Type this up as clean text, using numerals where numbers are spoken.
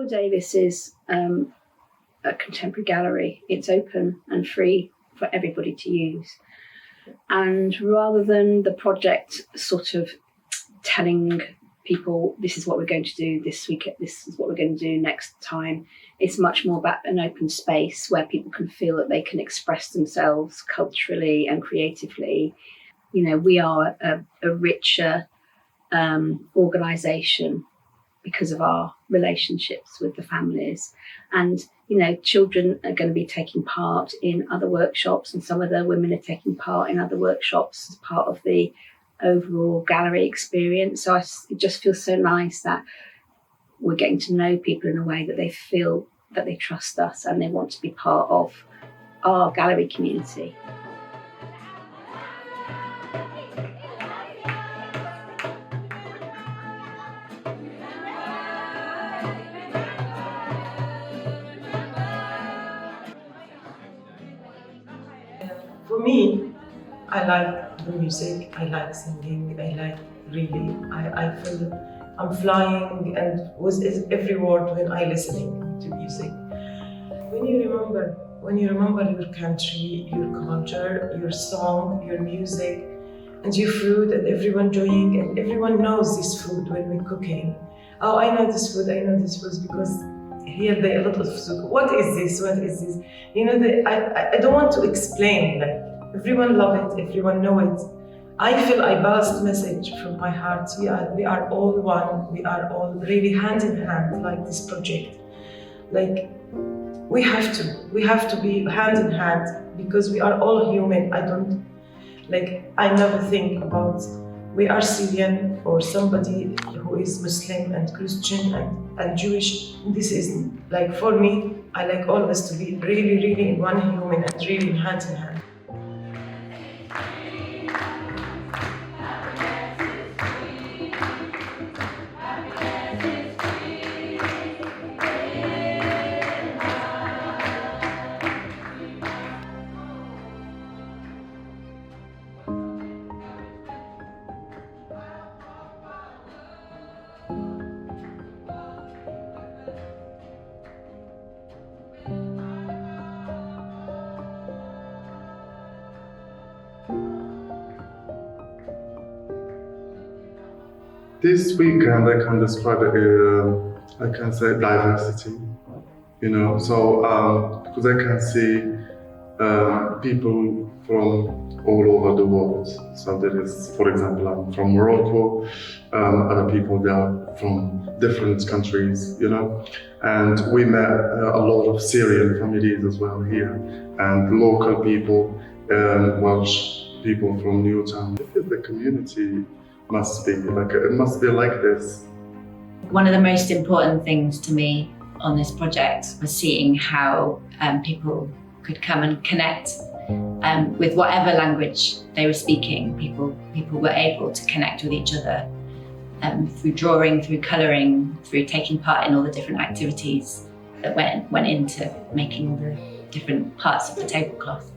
Davis is a contemporary gallery. It's open and free for everybody to use. And rather than the project sort of telling people this is what we're going to do this week, this is what we're going to do next time, it's much more about an open space where people can feel that they can express themselves culturally and creatively. You know, we are a richer organisation because of our relationships with the families. And, you know, children are going to be taking part in other workshops, and some of the women are taking part in other workshops as part of the overall gallery experience. So it just feels so nice that we're getting to know people in a way that they feel that they trust us and they want to be part of our gallery community. For me, I like the music, I like singing, I feel I'm flying and with every word when I listening to music. When you remember your country, your culture, your song, your music, and your food, and everyone enjoying, and everyone knows this food when we're cooking. Oh, I know this food because here they a lot of food. What is this? What is this? You know, I don't want to explain. Like everyone love it, everyone know it. I feel I passed message from my heart. We are all one. We are all really hand in hand, like this project. Like we have to be hand in hand because we are all human. I never think about we are Syrian or somebody who is Muslim and Christian and Jewish. This is like, for me, I like all of us to be really, really in one human and really hand in hand. This weekend I can describe it, I can say diversity, you know, so because I can see people from all over the world. So there is, for example, I'm from Morocco, other people they are from different countries, you know, and we met a lot of Syrian families as well here, and local people, Welsh people from Newtown. The community must be like this. One of the most important things to me on this project was seeing how people could come and connect with whatever language they were speaking. People were able to connect with each other through drawing, through colouring, through taking part in all the different activities that went into making the different parts of the tablecloth.